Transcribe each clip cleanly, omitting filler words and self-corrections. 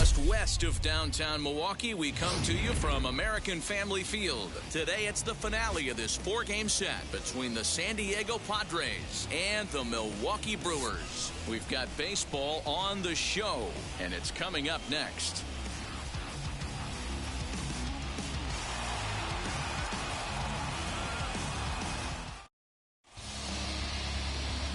Just west of downtown Milwaukee, we come to you from American Family Field. Today, it's the finale of this four-game set between the San Diego Padres and the Milwaukee Brewers. We've got baseball on the show, and it's coming up next.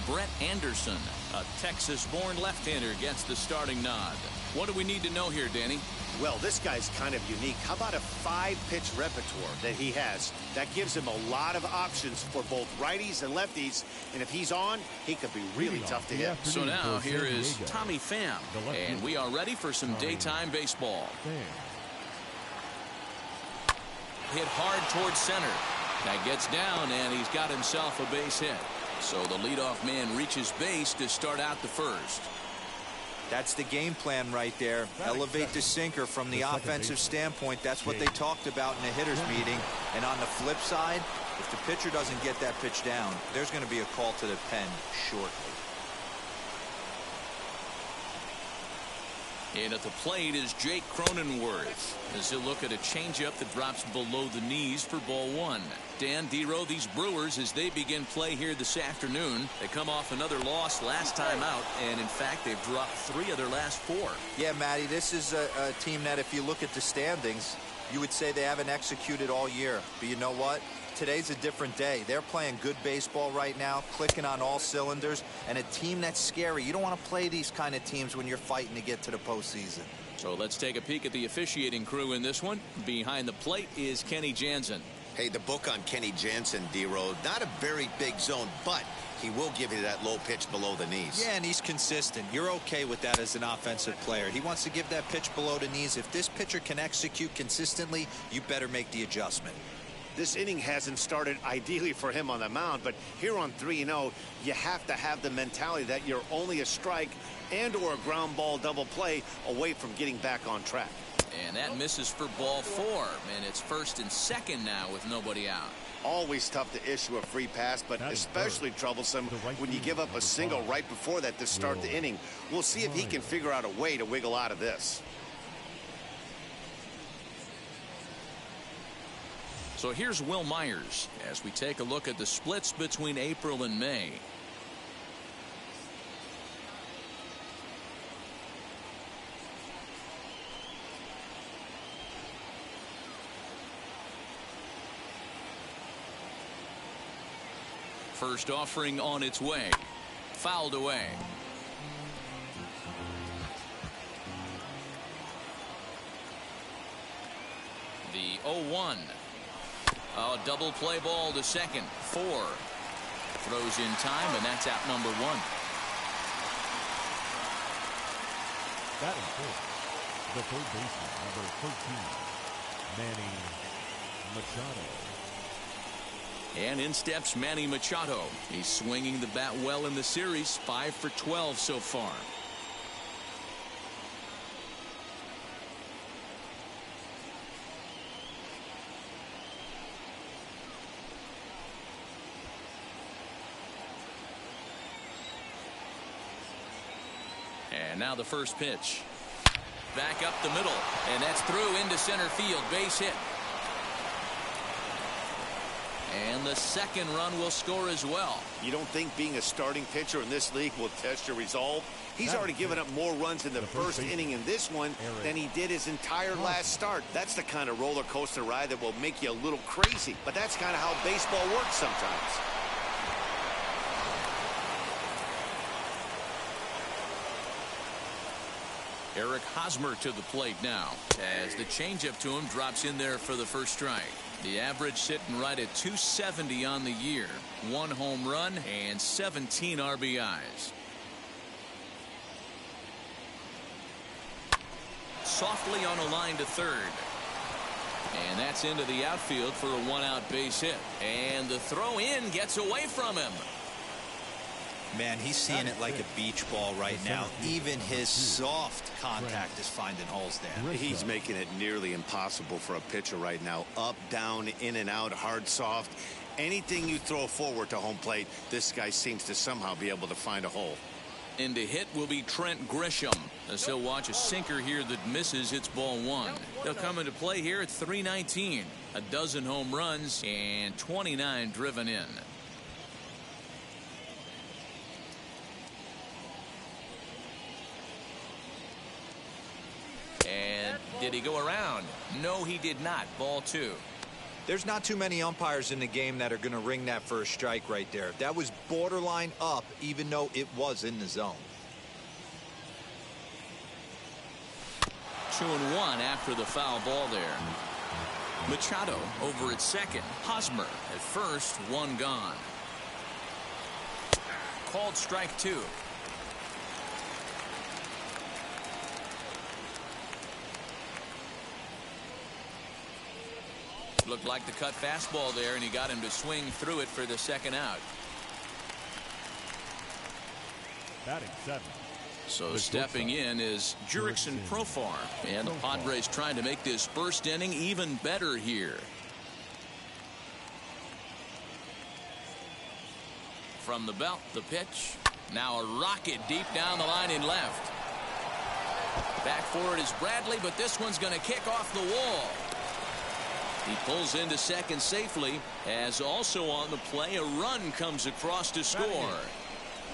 Brett Anderson, a Texas-born left-hander, gets the starting nod. What do we need to know here, Danny? Well, this guy's kind of unique. How about a 5-pitch repertoire that he has? That gives him a lot of options for both righties and lefties. And if he's on, he could be really tough to hit. So now here is Tommy Pham, and we are ready for some daytime baseball. Hit hard towards center. That gets down, and he's got himself a base hit. So the leadoff man reaches base to start out the first. That's the game plan right there. Elevate the sinker from the offensive standpoint. That's what they talked about in the hitters meeting. And on the flip side, if the pitcher doesn't get that pitch down, there's going to be a call to the pen shortly. And at the plate is Jake Cronenworth as he'll look at a changeup that drops below the knees for ball one. Dan, D-Row, these Brewers, as they begin play here this afternoon, they come off another loss last time out, and in fact they've dropped 3 of their last 4. Yeah, Matty, this is a team that if you look at the standings, you would say they haven't executed all year. But you know what? Today's a different day. They're playing good baseball right now, clicking on all cylinders, and a team that's scary. You don't want to play these kind of teams when you're fighting to get to the postseason. So let's take a peek at the officiating crew in this one. Behind the plate is Kenny Jansen. Hey, the book on Kenny Jansen, D-Road, not a very big zone, but he will give you that low pitch below the knees. Yeah, and he's consistent. You're okay with that as an offensive player. He wants to give that pitch below the knees. If this pitcher can execute consistently, you better make the adjustment. This inning hasn't started ideally for him on the mound, but here on 3-0, you have to have the mentality that you're only a strike and or a ground ball double play away from getting back on track. And that misses for ball 4, and it's first and second now with nobody out. Always tough to issue a free pass, but especially troublesome when you give up a single right before that to start the inning. We'll see if he can figure out a way to wiggle out of this. So here's Will Myers as we take a look at the splits between April and May. First offering on its way. Fouled away. The 0-1. A double play ball to second. 4. Throws in time, and that's out number 1. Batting fourth, the third baseman, number 13, Manny Machado. And in steps Manny Machado. He's swinging the bat well in the series, 5 for 12 so far. And now the first pitch. Back up the middle, and that's through into center field. Base hit. And the second run will score as well. You don't think being a starting pitcher in this league will test your resolve? He's already given up more runs in the first inning in this one than he did his entire last start. That's the kind of roller coaster ride that will make you a little crazy. But that's kind of how baseball works sometimes. Eric Hosmer to the plate now as the changeup to him drops in there for the first strike. The average sitting right at 270 on the year. 1 home run and 17 RBIs. Softly on a line to third. And that's into the outfield for a 1-out base hit. And the throw in gets away from him. Man, he's seeing it like a beach ball right now. Even his soft contact is finding holes there. He's making it nearly impossible for a pitcher right now. Up, down, in and out, hard, soft. Anything you throw forward to home plate, this guy seems to somehow be able to find a hole. And to hit will be Trent Grisham, as he'll watch a sinker here that misses. It's ball one. He'll come into play here at 319. A dozen home runs and 29 driven in. And did he go around? No, he did not. Ball two. There's not too many umpires in the game that are going to ring that first strike right there. That was borderline up, even though it was in the zone. 2-1 after the foul ball there. Machado over at second. Hosmer at first. One gone. Called strike two. Looked like the cut fastball there, and he got him to swing through it for the second out. Batting seven. So stepping in is Jurickson Profar, and the Padres trying to make this first inning even better here. From the belt, the pitch. Now a rocket deep down the line in left. Back for it is Bradley, but this one's going to kick off the wall. He pulls into second safely, as also on the play a run comes across to score.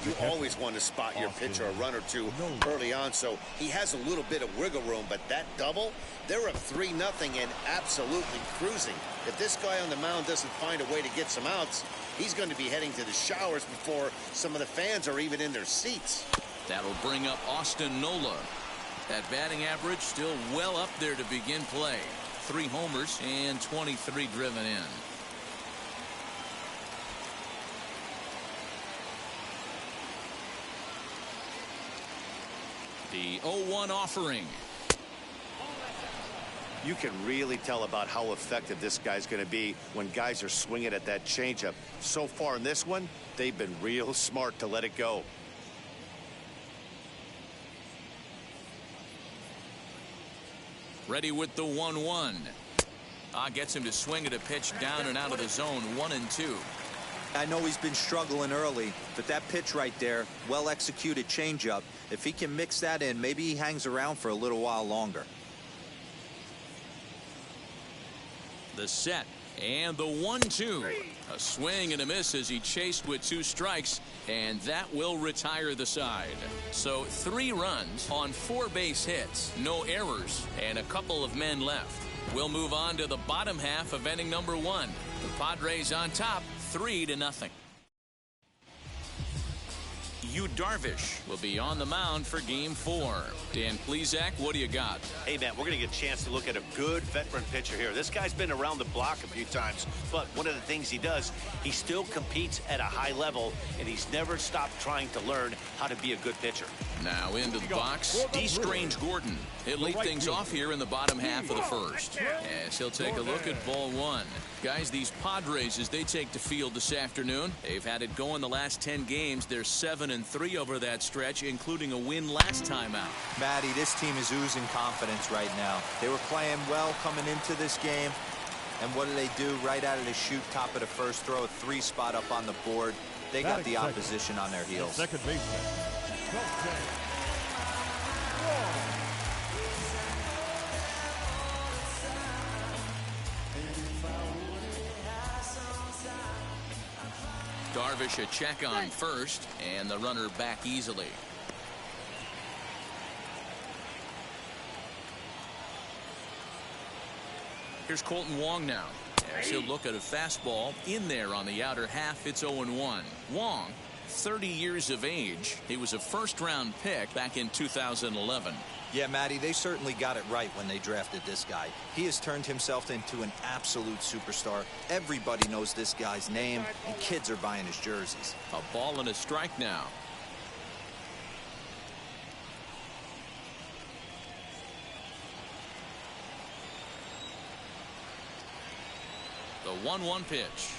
You always want to spot your pitcher a run or two early on, so he has a little bit of wiggle room, but that double, they're up 3-0 and absolutely cruising. If this guy on the mound doesn't find a way to get some outs, he's going to be heading to the showers before some of the fans are even in their seats. That'll bring up Austin Nola. That batting average still well up there to begin play. 3 homers and 23 driven in. The 0-1 offering. You can really tell about how effective this guy's going to be when guys are swinging at that changeup. So far in this one, they've been real smart to let it go. Ready with the 1-1. Gets him to swing at a pitch down and out of the zone. 1-2. I know he's been struggling early, but that pitch right there, well executed changeup. If he can mix that in, maybe he hangs around for a little while longer. The set and the 1-2. A swing and a miss as he chased with 2 strikes, and that will retire the side. So 3 runs on 4 base hits, no errors, and a couple of men left. We'll move on to the bottom half of inning number 1. The Padres on top, 3-0. Yu Darvish will be on the mound for game 4. Dan Plesac, what do you got? Hey, man, we're going to get a chance to look at a good veteran pitcher here. This guy's been around the block a few times, but one of the things he does, he still competes at a high level, and he's never stopped trying to learn how to be a good pitcher. Now into the box, D. Strange Gordon. He'll lead things off here in the bottom half of the first, as he'll take a look at ball 1. Guys, these Padres, as they take the field this afternoon, they've had it going the last 10 games. They're 7-3 over that stretch, including a win last time out. Matty, this team is oozing confidence right now. They were playing well coming into this game. And what do? Right out of the chute, top of the first, throw a 3 spot up on the board. They got the opposition on their heels. Second baseman. Darvish a check on first, and the runner back easily. Here's Colton Wong now, as he'll look at a fastball in there on the outer half. It's 0-1. Wong, 30 years of age. He was a first-round pick back in 2011. Yeah, Matty, they certainly got it right when they drafted this guy. He has turned himself into an absolute superstar. Everybody knows this guy's name, and kids are buying his jerseys. A ball and a strike now. The 1-1 pitch.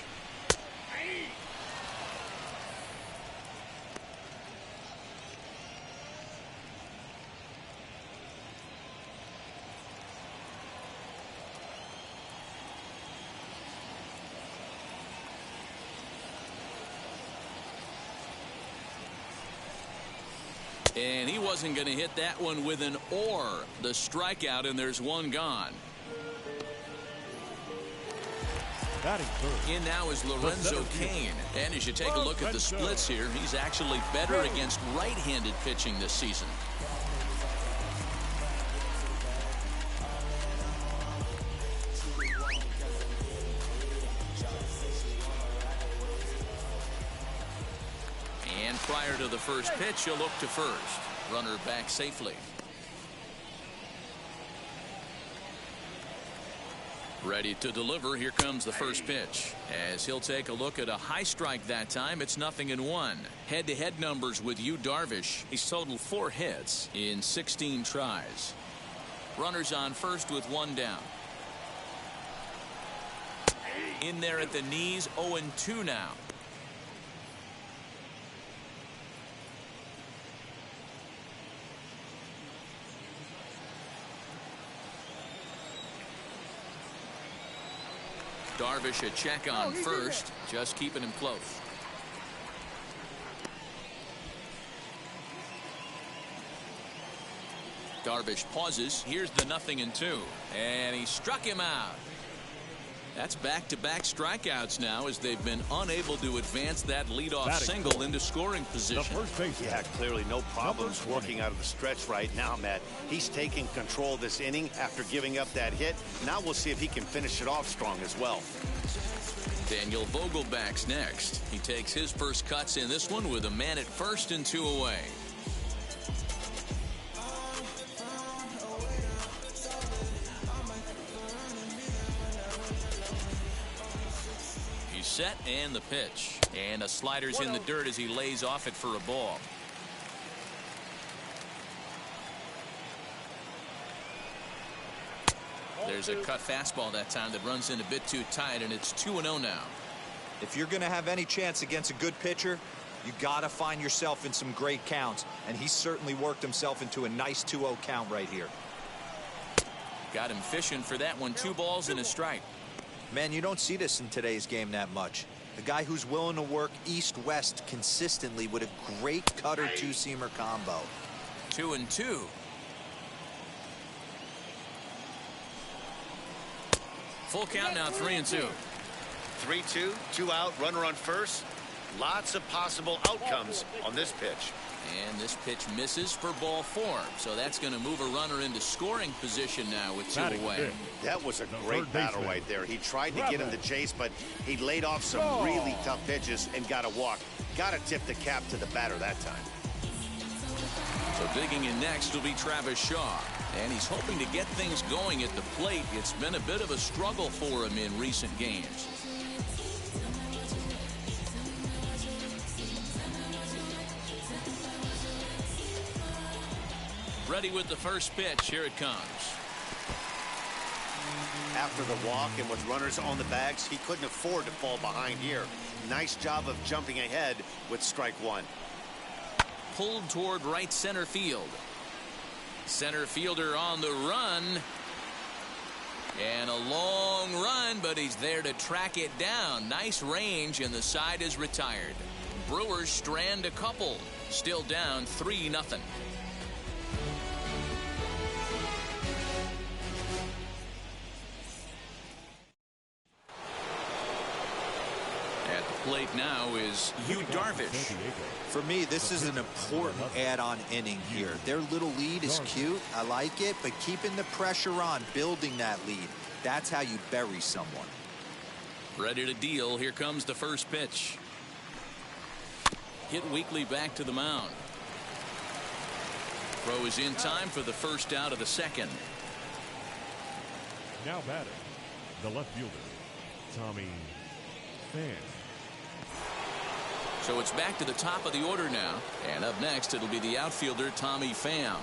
wasn't going to hit that one with an or. The strikeout, and there's one gone. In now is Lorenzo Cain. And as you take a look at the splits here, he's actually better against right-handed pitching this season. And prior to the first pitch, he'll look to first. Runner back safely. Ready to deliver. Here comes the first pitch. As he'll take a look at a high strike that time, it's 0-1. Head-to-head numbers with Yu Darvish. He's totaled 4 hits in 16 tries. Runners on first with 1 down. In there at the knees, 0-2 now. Darvish a check on first, just keeping him close. Darvish pauses. Here's the 0-2, and he struck him out. That's back-to-back strikeouts now as they've been unable to advance that leadoff single into scoring position. Yeah, clearly no problems working out of the stretch right now, Matt. He's taking control of this inning after giving up that hit. Now we'll see if he can finish it off strong as well. Daniel Vogelback's next. He takes his first cuts in this one with a man at first and 2 away. Set and the pitch, and a slider's in the dirt as he lays off it for a ball. There's a cut fastball that time that runs in a bit too tight, and it's 2-0 now. If you're going to have any chance against a good pitcher, you got to find yourself in some great counts, and he certainly worked himself into a nice 2-0 count right here. Got him fishing for that one. 2 balls and a strike. Man, you don't see this in today's game that much. The guy who's willing to work east-west consistently with a great cutter two-seamer combo. 2-2. Full count now, 3-2. 3-2, 2 out, runner on first. Lots of possible outcomes on this pitch. And this pitch misses for ball 4. So that's going to move a runner into scoring position now with 2 away. That was a great battle right there. He tried to get him to chase, but he laid off some really tough pitches and got a walk. Got to tip the cap to the batter that time. So digging in next will be Travis Shaw. And he's hoping to get things going at the plate. It's been a bit of a struggle for him in recent games. Ready with the first pitch. Here it comes. After the walk and with runners on the bags, he couldn't afford to fall behind here. Nice job of jumping ahead with strike 1. Pulled toward right center field. Center fielder on the run. And a long run, but he's there to track it down. Nice range, and the side is retired. Brewers strand a couple. Still down 3-0. Plate now is Yu Darvish. For me, this is an important add-on inning here. Their little lead is cute. I like it, but keeping the pressure on, building that lead, that's how you bury someone. Ready to deal. Here comes the first pitch. Hit weakly back to the mound. Throw is in time for the first out of the second. Now batting, the left fielder, Tommy Pham. So it's back to the top of the order now. And up next, it'll be the outfielder, Tommy Pham.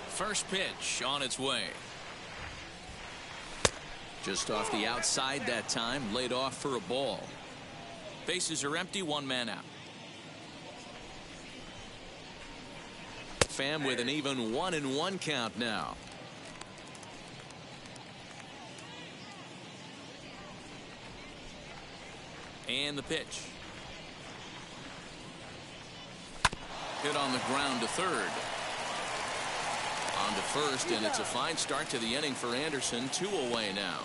First pitch on its way. Just off the outside that time, laid off for a ball. Bases are empty, 1 man out. Pham with an even 1-1 count now. And the pitch. Hit on the ground to third. On to first, and it's a fine start to the inning for Anderson. 2 away now.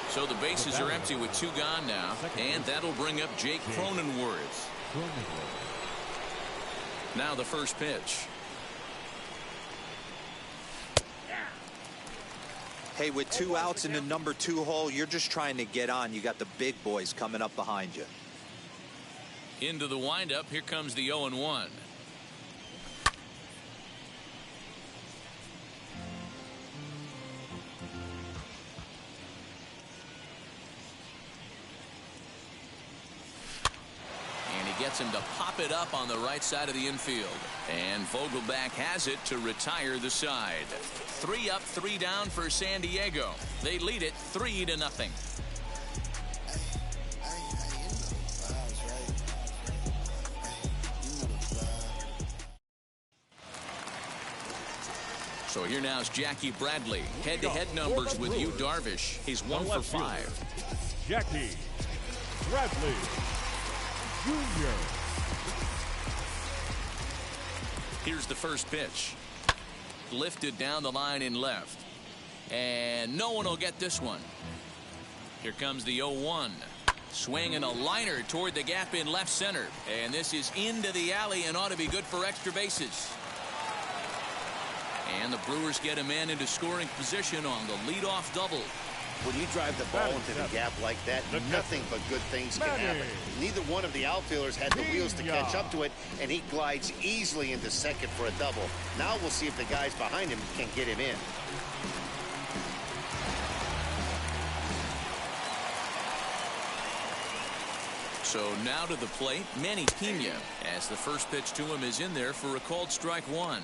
So the bases are empty with 2 gone now, and that'll bring up Jake Cronenworth. Now the first pitch. Hey, with 2 outs in the number 2 hole, you're just trying to get on. You got the big boys coming up behind you. Into the windup. Here comes the 0-1. Gets him to pop it up on the right side of the infield. And Vogelback has it to retire the side. 3 up, 3 down for San Diego. They lead it 3-0. So here now is Jackie Bradley. Head-to-head numbers with Yu Darvish. He's 1 for 5. Jackie Bradley Jr. Here's the first pitch. Lifted down the line in left. And no one will get this one. Here comes the 0-1. Swinging a liner toward the gap in left center. And this is into the alley and ought to be good for extra bases. And the Brewers get a man into scoring position on the leadoff double. When you drive the ball into the gap like that, nothing but good things can happen. Neither one of the outfielders had the wheels to catch up to it, and he glides easily into second for a double. Now we'll see if the guys behind him can get him in. So now to the plate, Manny Pena, as the first pitch to him is in there for a called strike 1.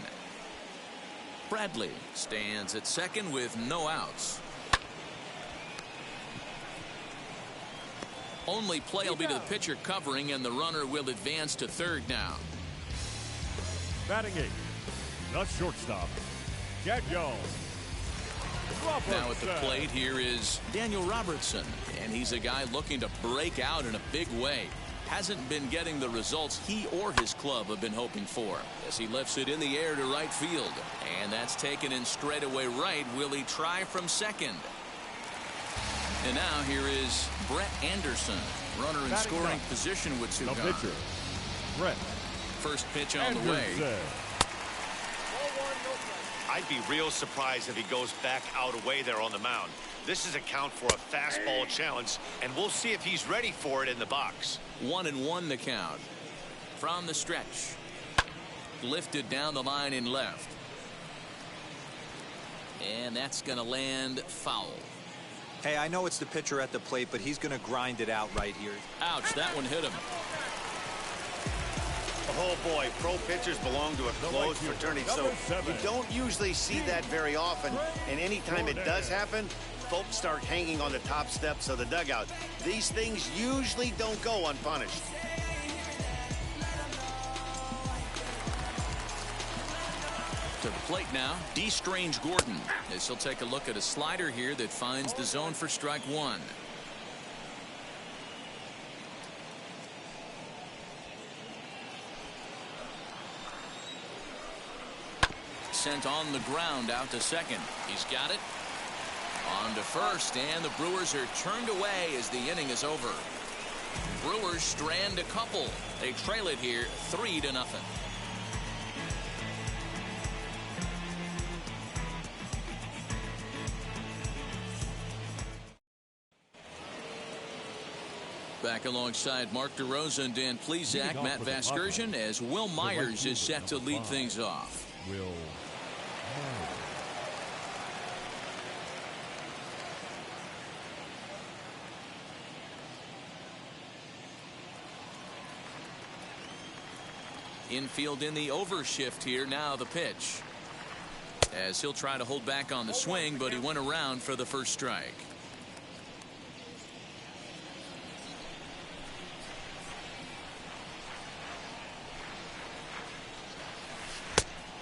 Bradley stands at second with no outs. Only play will be to the pitcher covering, and the runner will advance to third now. Batting 8, the shortstop, Daniel Robertson. Now at the plate here is Daniel Robertson, and he's a guy looking to break out in a big way. Hasn't been getting the results he or his club have been hoping for, as he lifts it in the air to right field, and that's taken in straightaway right. Will he try from second? And now here is Brett Anderson, runner in scoring position with 2 gone. Pitcher, Brett First pitch on the way. I'd be real surprised if he goes back out away there on the mound. This is a count for a fastball challenge, and we'll see if he's ready for it in the box. 1-1 the count. From the stretch. Lifted down the line in left. And that's going to land foul. Hey, I know it's the pitcher at the plate, but he's going to grind it out right here. Ouch, that one hit him. Oh boy, pro pitchers belong to a closed fraternity, so you don't usually see that very often. And anytime it does happen, folks start hanging on the top steps of the dugout. These things usually don't go unpunished. To the plate now, D. Strange Gordon, as he'll take a look at a slider here that finds the zone for strike 1. Sent on the ground out to second. He's got it. On to first, and the Brewers are turned away as the inning is over. Brewers strand a couple. They trail it here 3-0. Back alongside Mark DeRosa and Dan Plesac, Matt Vasgersian, as Will Myers is set to lead things off. Will Infield in the overshift here. Now the pitch, as he'll try to hold back on the swing, but he went around for the first strike.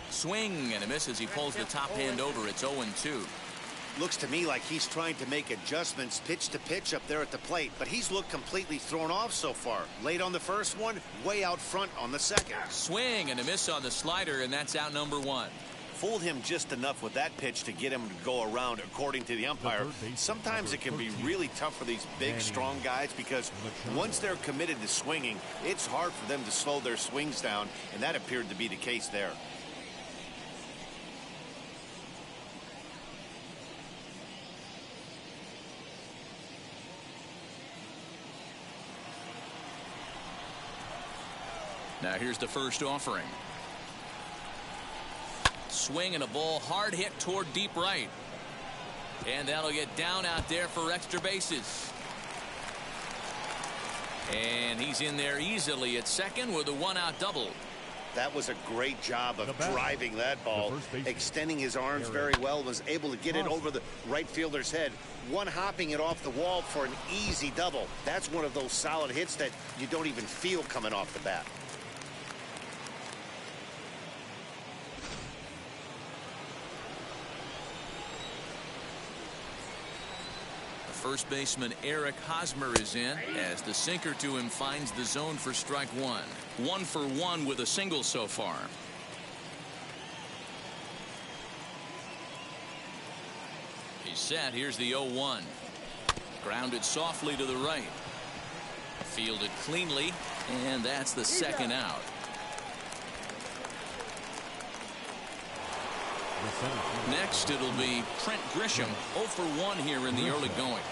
Swing and a miss as he pulls the top hand over. It's 0-2. Looks to me like he's trying to make adjustments pitch to pitch up there at the plate, but he's looked completely thrown off so far. Late on the first one, way out front on the second. Swing and a miss on the slider, and that's out number one. Fooled him just enough with that pitch to get him to go around, according to the umpire. Sometimes it can be really tough for these big, strong guys because once they're committed to swinging, it's hard for them to slow their swings down, and that appeared to be the case there. Now here's the first offering. Swing and a ball hard hit toward deep right. And that'll get down out there for extra bases. And he's in there easily at second with a one-out double. That was a great job of driving that ball, extending his arms very well, was able to get it over the right fielder's head, one-hopping it off the wall for an easy double. That's one of those solid hits that you don't even feel coming off the bat. First baseman Eric Hosmer is in as the sinker to him finds the zone for strike one. 1 for 1 with a single so far. He's set. Here's the 0-1. Grounded softly to the right. Fielded cleanly, and that's the second out. Next, it'll be Trent Grisham, 0 for 1 here in the early going.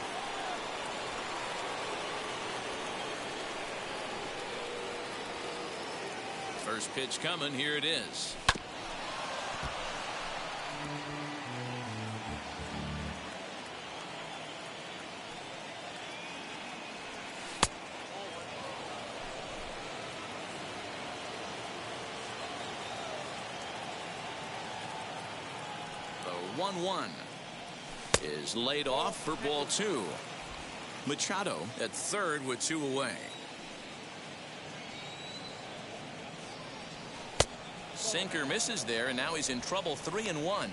First pitch coming. Here it is. The 1-1 is laid off for ball 2. Machado at third with 2 away. Sinker misses there, and now he's in trouble. 3-1.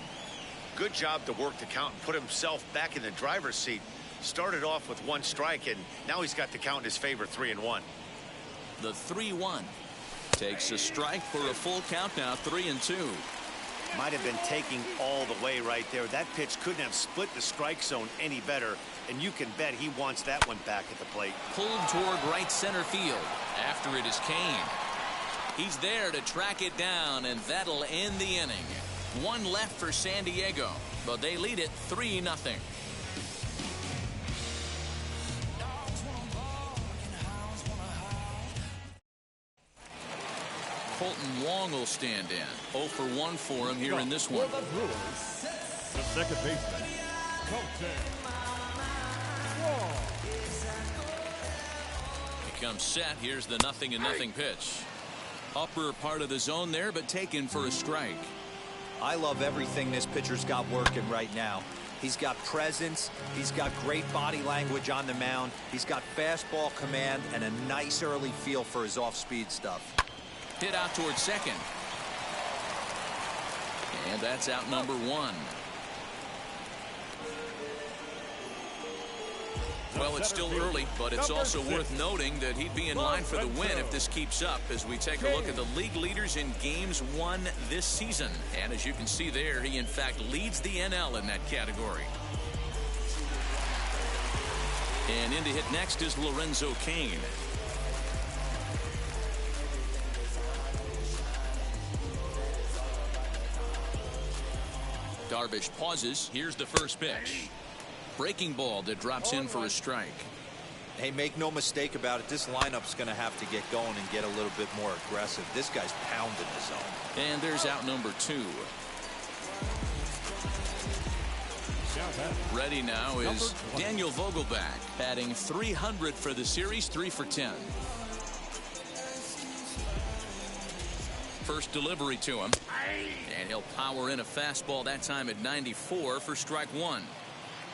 Good job to work the count and put himself back in the driver's seat. Started off with 1 strike, and now he's got the count in his favor. 3-1. The 3-1 takes a strike for a full count now. 3-2. Might have been taking all the way right there. That pitch couldn't have split the strike zone any better, and you can bet he wants that one back at the plate. Pulled toward right center field. After it is Kane. He's there to track it down, and that'll end the inning. 1 left for San Diego, but they lead it 3-0. Colton Wong will stand in. 0 for 1 for him here in this one. The second baseman, Colton Wong. He comes set. Here's the 0-0 pitch. Upper part of the zone there, but taken for a strike. I love everything this pitcher's got working right now. He's got presence. He's got great body language on the mound. He's got fastball command and a nice early feel for his off-speed stuff. Hit out towards second. And that's out number 1. Well, it's still early, but it's also worth noting that he'd be in line for the win if this keeps up as we take a look at the league leaders in games won this season. And as you can see there, he in fact leads the NL in that category. And in to hit next is Lorenzo Cain. Darvish pauses. Here's the first pitch. Breaking ball that drops in for a strike. Hey, make no mistake about it. This lineup's going to have to get going and get a little bit more aggressive. This guy's pounding the zone. And there's out number 2. Ready now is Daniel Vogelback, batting .300 for the series, 3 for 10. First delivery to him, and he'll power in a fastball that time at 94 for strike 1.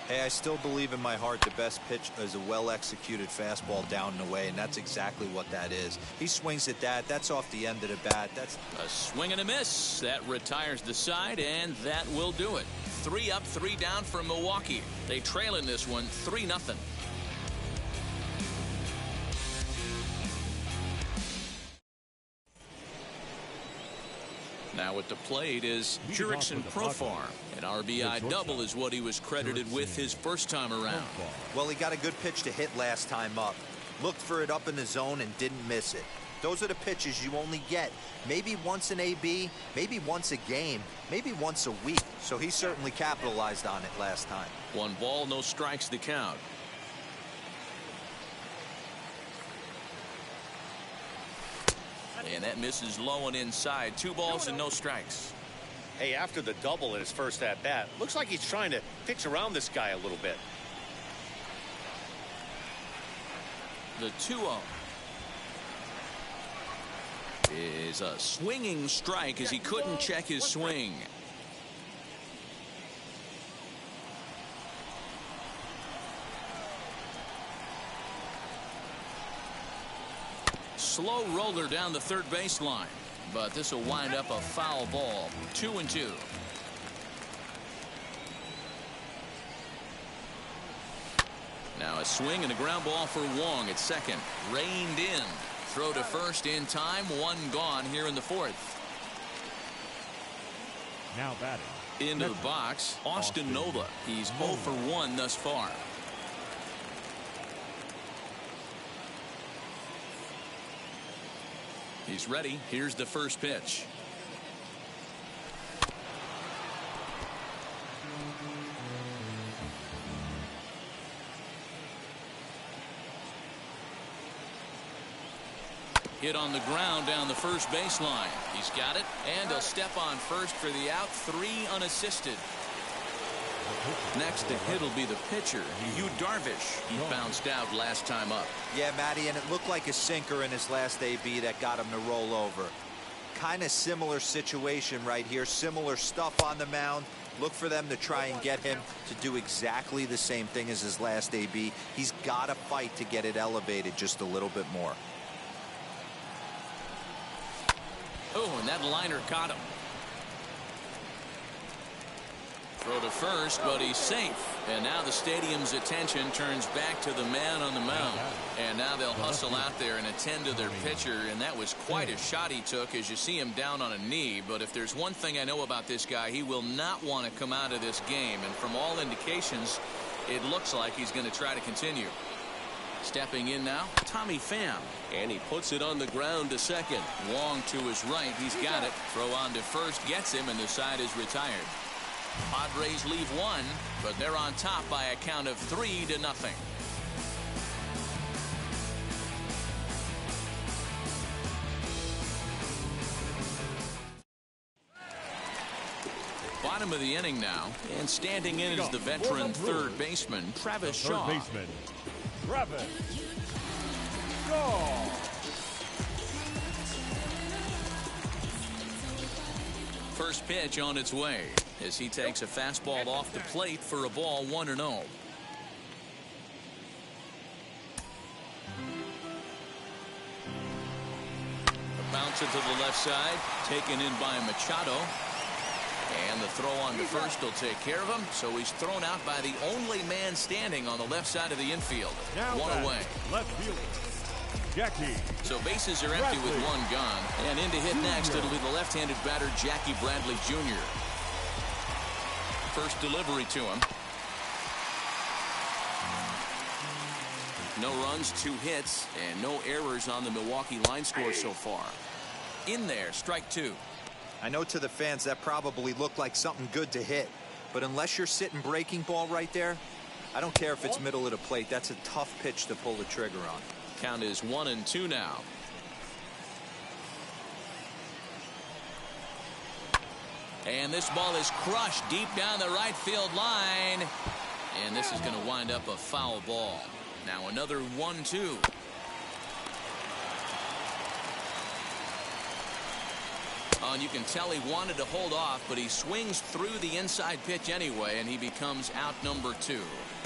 Hey, I still believe in my heart the best pitch is a well-executed fastball down and away, and that's exactly what that is. He swings at that. That's off the end of the bat. That's a swing and a miss. That retires the side, and that will do it. 3 up, 3 down for Milwaukee. They trail in this one 3-0. Now at the plate is Jurickson Profar. An RBI double is what he was credited with his first time around. Well, he got a good pitch to hit last time up. Looked for it up in the zone and didn't miss it. Those are the pitches you only get maybe once an AB, maybe once a game, maybe once a week. So he certainly capitalized on it last time. 1 ball, no strikes the count. And that misses low and inside. 2 balls and no strikes. Hey, after the double in his first at-bat, looks like he's trying to pitch around this guy a little bit. The 2-0 is a swinging strike as he couldn't check his swing. Slow roller down the third baseline, but this will wind up a foul ball. 2-2. Now a swing and a ground ball for Wong at second. Reined in. Throw to first in time. 1 gone here in the 4th. Now batting. Into the box, Austin Nola. He's 0 for 1 thus far. He's ready. Here's the first pitch. Hit on the ground down the first baseline. He's got it, and he'll step on first for the out. 3 unassisted. Next to hit will be the pitcher, Yu Darvish. He bounced out last time up. Yeah, Matty, and it looked like a sinker in his last AB that got him to roll over. Kind of similar situation right here. Similar stuff on the mound. Look for them to try and get him to do exactly the same thing as his last AB. He's got to fight to get it elevated just a little bit more. Oh, and that liner caught him. Throw to first, but he's safe. And now the stadium's attention turns back to the man on the mound. And now they'll hustle out there and attend to their pitcher. And that was quite a shot he took as you see him down on a knee. But if there's one thing I know about this guy, he will not want to come out of this game. And from all indications, it looks like he's going to try to continue. Stepping in now, Tommy Pham. And he puts it on the ground to second. Wong to his right. He's got it. Throw on to first. Gets him, and the side is retired. Padres leave 1, but they're on top by a count of 3-0. Bottom of the inning now, and standing in is the veteran third baseman, Travis Shaw. Third baseman, Travis Shaw. First pitch on its way as he takes a fastball off the plate for a ball 1-0. A bouncer to the left side, taken in by Machado. And the throw on to first will take care of him. So he's thrown out by the only man standing on the left side of the infield. Now 1 away. Left fielder, Jackie. So bases are empty with 1 gone. And in to hit next, it'll be the left-handed batter, Jackie Bradley Jr. First delivery to him. No runs, 2 hits, and no errors on the Milwaukee line score so far. In there, strike 2. I know to the fans that probably looked like something good to hit, but unless you're sitting breaking ball right there, I don't care if it's middle of the plate. That's a tough pitch to pull the trigger on. Count is 1-2 now. And this ball is crushed deep down the right field line. And this is going to wind up a foul ball. Now another 1-2. Oh, and you can tell he wanted to hold off, but he swings through the inside pitch anyway, and he becomes out number 2.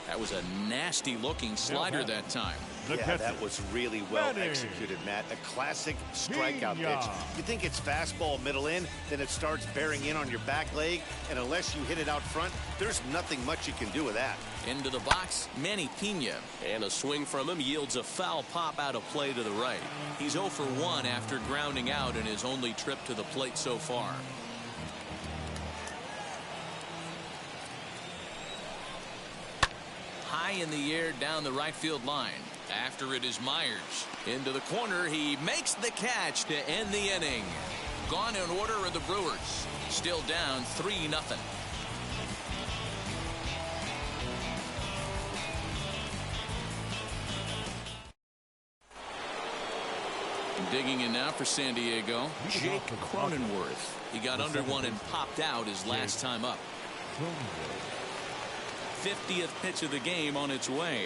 That was a nasty looking slider that time. The Yeah, catcher, that was really well Manny executed, Matt. A classic strikeout Pena. pitch. You think it's fastball middle in, then it starts bearing in on your back leg, and unless you hit it out front, there's nothing much you can do with that. Into the box, Manny Pena. And a swing from him yields a foul pop out of play to the right. He's 0 for 1 after grounding out in his only trip to the plate so far. High in the air down the right field line. After it is Myers. Into the corner, he makes the catch to end the inning. Gone in order are the Brewers. Still down 3-0. Digging in now for San Diego, Jake Cronenworth. He got under one and popped out his last time up. 50th pitch of the game on its way.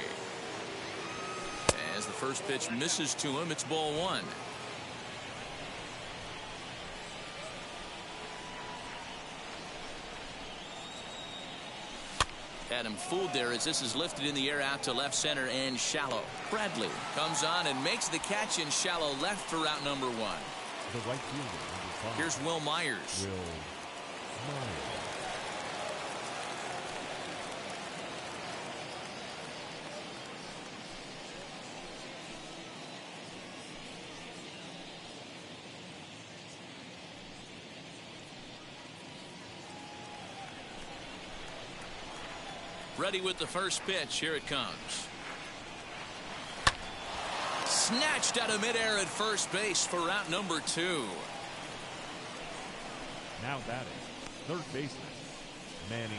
As the first pitch misses to him, it's ball 1. Had him fooled there as this is lifted in the air out to left center and shallow. Bradley comes on and makes the catch in shallow left for out number 1. The right fielder, Here's Will Myers. Will Myers. Ready with the first pitch. Here it comes. Snatched out of midair at first base for out number 2. Now batting, third baseman, Manny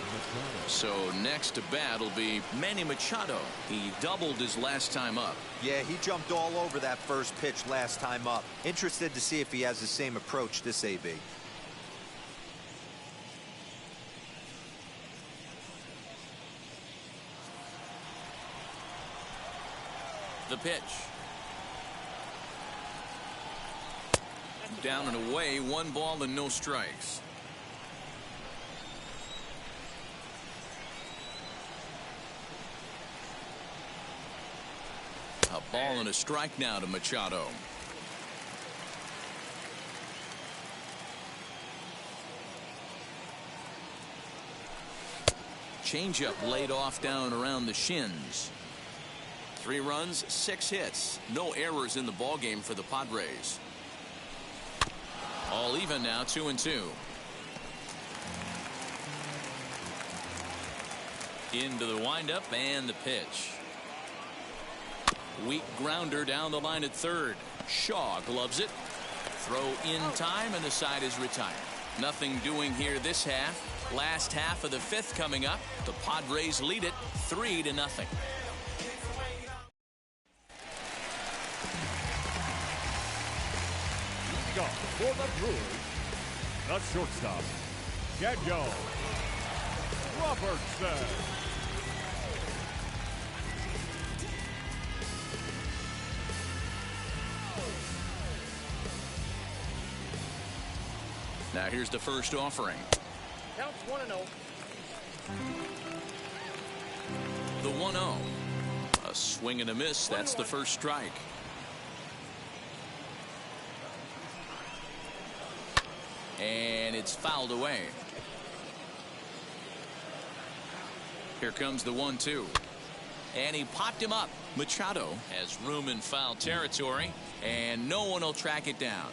Machado. So next to bat will be Manny Machado. He doubled his last time up. Yeah, he jumped all over that first pitch last time up. Interested to see if he has the same approach this AB. The pitch. Down and away, 1 ball and no strikes. A ball and a strike now to Machado. Changeup laid off down around the shins. 3 runs, 6 hits. No errors in the ballgame for the Padres. All even now, 2-2. Into the windup and the pitch. Weak grounder down the line at third. Shaw gloves it. Throw in time and the side is retired. Nothing doing here this half. Last half of the 5th coming up. The Padres lead it 3-0. For the Brewers, the shortstop, Daniel Robertson. Now here's the first offering. Counts 1-0. The 1-0. A swing and a miss. That's the first strike. And it's fouled away. Here comes the 1-2. And he popped him up. Machado has room in foul territory, and no one will track it down.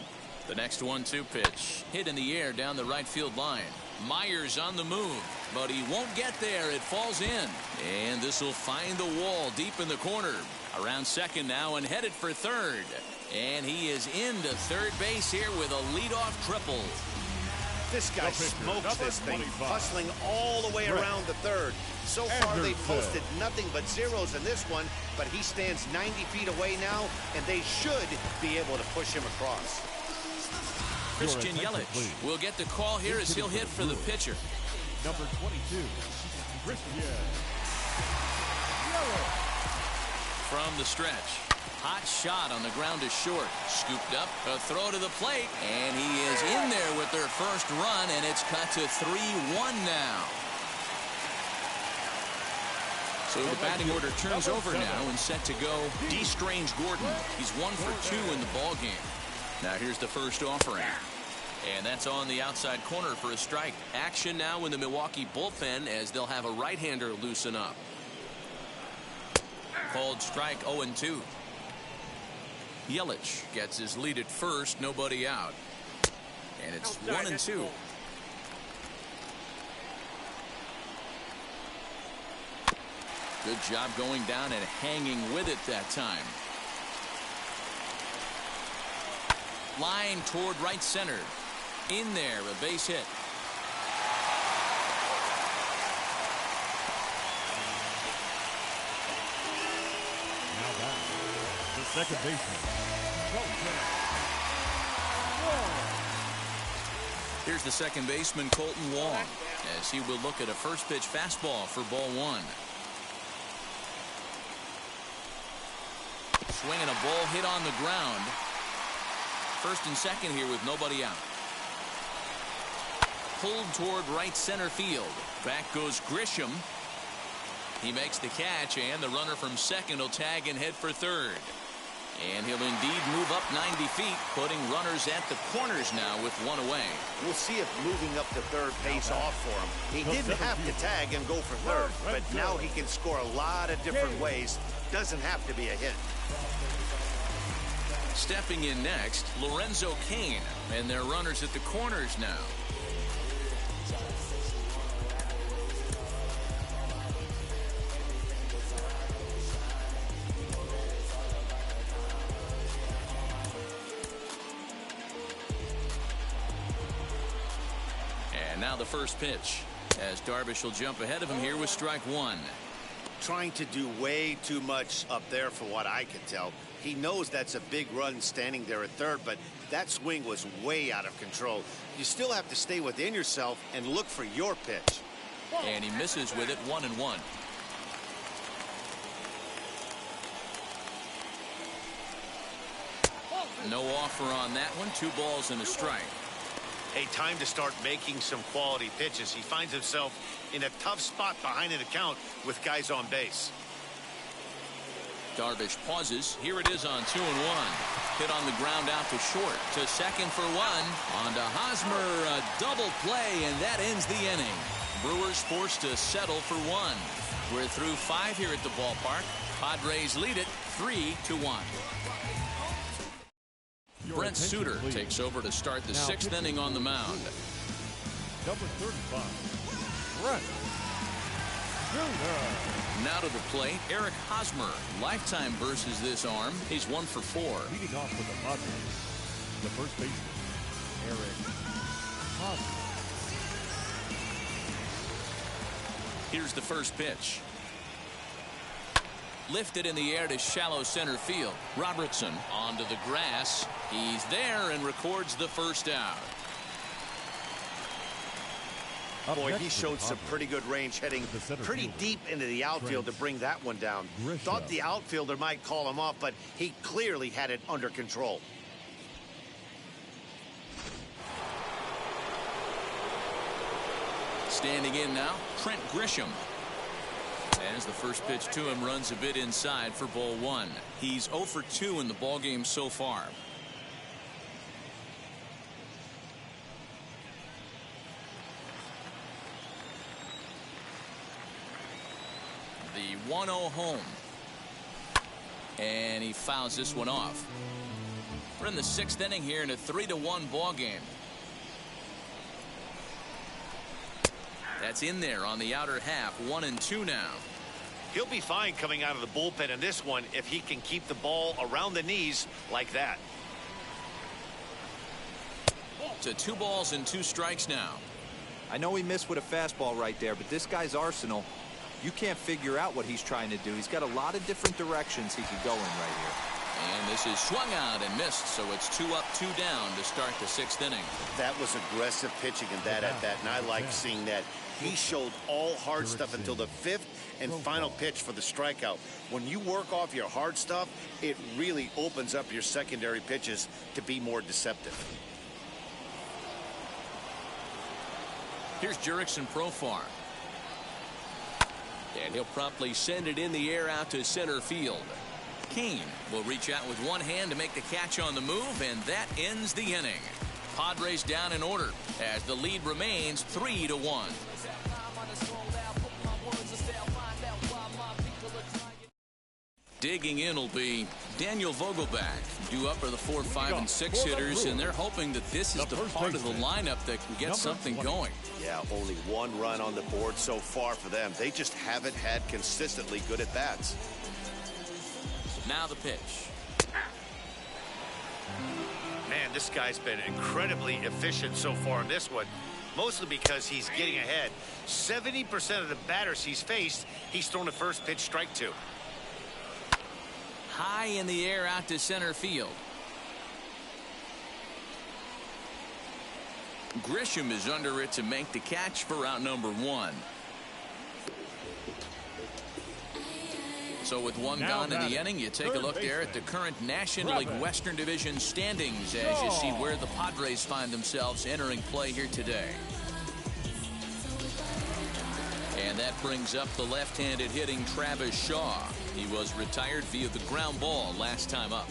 The next 1-2 pitch hit in the air down the right field line. Myers on the move, but he won't get there. It falls in, and this will find the wall deep in the corner. Around second now and headed for third. And he is into third base here with a leadoff triple. This guy smokes this thing, hustling all the way around the third. So far, they've posted nothing but zeros in this one, but he stands 90 feet away now, and they should be able to push him across. Christian Yelich will get the call here as he'll hit for the pitcher. Number 22, Christian Yelich. From the stretch. Hot shot on the ground is short. Scooped up, a throw to the plate, and he is in there with their first run, and it's cut to 3-1 now. So the batting order turns over now and set to go D. Strange Gordon. He's 1 for 2 in the ball game. Now here's the first offering. And that's on the outside corner for a strike. Action now in the Milwaukee bullpen as they'll have a right-hander loosen up. Called strike 0-2. Yelich gets his lead at first, nobody out. And it's 1-2. Good job going down and hanging with it that time. Line toward right center. In there, a base hit. Now back, the second baseman. Here's the second baseman, Colton Wong, as he will look at a first pitch fastball for ball 1. Swinging a ball hit on the ground. First and second here with nobody out. Pulled toward right center field. Back goes Grisham. He makes the catch, and the runner from second will tag and head for third. And he'll indeed move up 90 feet, putting runners at the corners now with one away. We'll see if moving up to third pays off for him. He didn't have to tag and go for third, but now he can score a lot of different ways. Doesn't have to be a hit. Stepping in next, Lorenzo Cain, and their runners at the corners now. And now the first pitch, as Darvish will jump ahead of him here with strike 1. Trying to do way too much up there for what I can tell. He knows that's a big run standing there at third, but that swing was way out of control. You still have to stay within yourself and look for your pitch. And he misses with it, 1-1. No offer on that one. 2 balls and a strike. Hey, time to start making some quality pitches. He finds himself in a tough spot behind an account with guys on base. Darvish pauses. Here it is on 2-1. Hit on the ground out to short. To second for 1. On to Hosmer. A double play, and that ends the inning. Brewers forced to settle for 1. We're through 5 here at the ballpark. Padres lead it 3-1. Brent Suter takes over to start the 6th inning on the mound. Number 35, Brent Suter. Now to the plate, Eric Hosmer. Lifetime versus this arm. He's 1 for 4. Leading off with the Padres, the first baseman, Eric Hosmer. Here's the first pitch. Lifted in the air to shallow center field. Robertson onto the grass. He's there and records the first out. Boy, he showed some pretty good range heading pretty deep into the outfield to bring that one down. Thought the outfielder might call him off, but he clearly had it under control. Standing in now, Trent Grisham. As the first pitch to him runs a bit inside for ball 1. He's 0 for 2 in the ballgame so far. The 1-0 home. And he fouls this one off. We're in the 6th inning here in a 3-1 ball game. That's in there on the outer half. 1-2 now. He'll be fine coming out of the bullpen in this one if he can keep the ball around the knees like that. To 2 balls and 2 strikes now. I know he missed with a fastball right there, but this guy's arsenal, you can't figure out what he's trying to do. He's got a lot of different directions he could go in right here. And this is swung out and missed, so it's 2 up, 2 down to start the 6th inning. That was aggressive pitching in that at bat, and I like seeing that. He showed all hard stuff until the 5th and final pitch for the strikeout. When you work off your hard stuff, it really opens up your secondary pitches to be more deceptive. Here's Jurickson Profar. And he'll promptly send it in the air out to center field. Kane will reach out with one hand to make the catch on the move, and that ends the inning. Padres down in order as the lead remains 3-1. Digging in will be Daniel Vogelback, due up for the 4, 5, and 6 hitters, and they're hoping that this is the part of the lineup that can get something going. Yeah, only one run on the board so far for them. They just haven't had consistently good at-bats. Now the pitch. Man, this guy's been incredibly efficient so far in this one, mostly because he's getting ahead. 70% of the batters he's faced, he's thrown the first pitch strike to. High in the air out to center field. Grisham is under it to make the catch for out number 1. So with one gone in the inning, you take a look there at the current National League Western Division standings as you see where the Padres find themselves entering play here today. And that brings up the left-handed hitting Travis Shaw. He was retired via the ground ball last time up.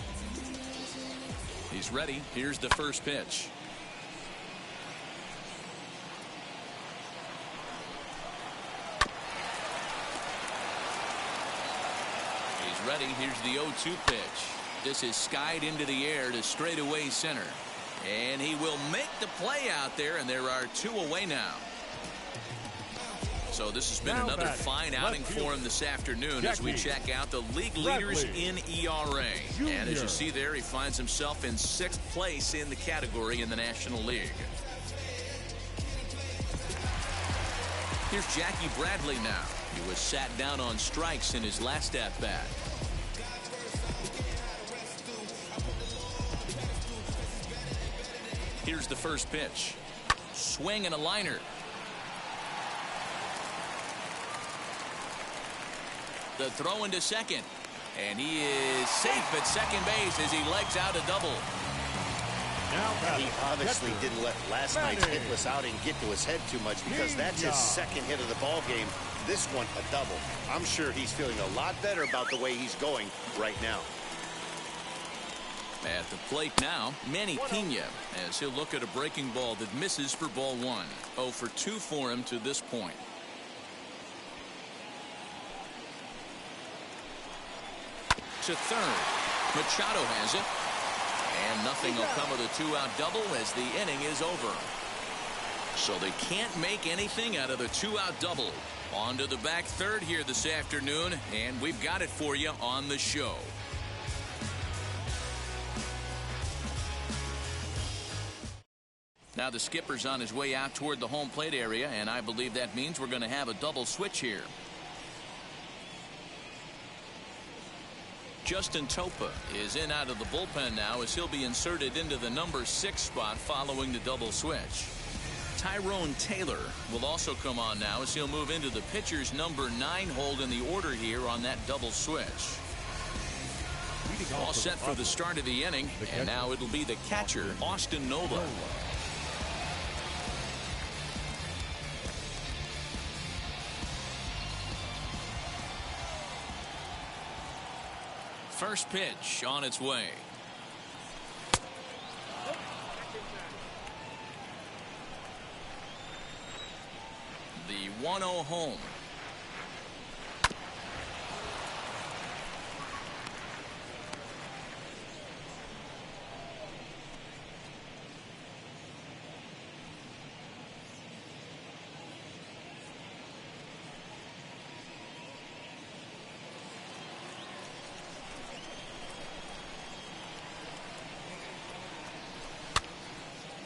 He's ready. Here's the first pitch. He's ready. Here's the 0-2 pitch. This is skied into the air to straightaway center. And he will make the play out there, and there are 2 away now. So this has been another fine outing for him this afternoon as we check out the league leaders in ERA. And as you see there, he finds himself in 6th place in the category in the National League. Here's Jackie Bradley now. He was sat down on strikes in his last at-bat. Here's the first pitch. Swing and a liner. The throw into second. And he is safe at second base as he legs out a double. He obviously didn't let last night's hitless outing get to his head too much because that's his second hit of the ball game. This one a double. I'm sure he's feeling a lot better about the way he's going right now. At the plate now, Manny Pena, as he'll look at a breaking ball that misses for ball 1. 0 for 2 for him to this point. To third. Machado has it. And nothing will come of the 2-out double as the inning is over. So they can't make anything out of the 2-out double. On to the back third here this afternoon, and we've got it for you on the show. Now the skipper's on his way out toward the home plate area, and I believe that means we're going to have a double switch here. Justin Topa is in out of the bullpen now as he'll be inserted into the number 6 spot following the double switch. Tyrone Taylor will also come on now as he'll move into the pitcher's number 9 hold in the order here on that double switch. All set for the start of the inning, and now it'll be the catcher, Austin Nola. First pitch on its way. The 1-0 home.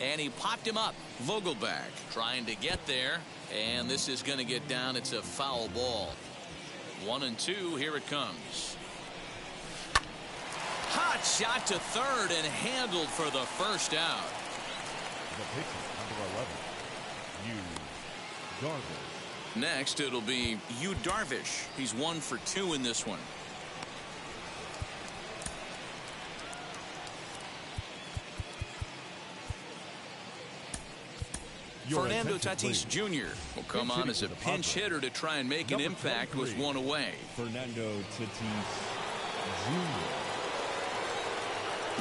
And he popped him up. Vogelback trying to get there. And this is going to get down. It's a foul ball. 1-2. Here it comes. Hot shot to third and handled for the first out. The pitcher, number 11, Yu Darvish. Next, it'll be Yu Darvish. He's 1 for 2 in this one. Fernando Tatis Jr. will come on as a pinch hitter to try and make an impact with one away. Fernando Tatis Jr.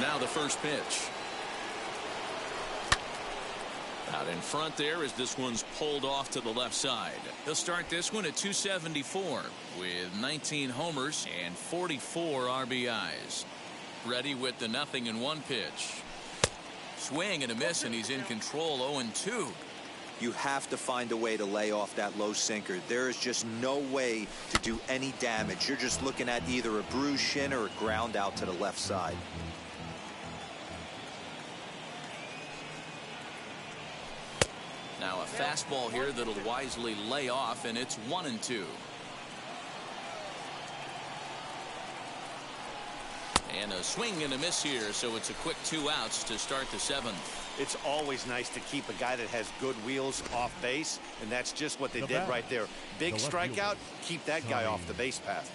Now the first pitch. Out in front there as this one's pulled off to the left side. He'll start this one at 274 with 19 homers and 44 RBIs. Ready with the 0-1 pitch. Swing and a miss, and he's in control. 0-2. You have to find a way to lay off that low sinker. There is just no way to do any damage. You're just looking at either a bruised shin or a ground out to the left side. Now a fastball here that'll wisely lay off, and it's 1-2. And a swing and a miss here, so it's a quick 2 outs to start the 7th. It's always nice to keep a guy that has good wheels off base, and that's just what they did right there. Big strikeout, keep that guy off the base path.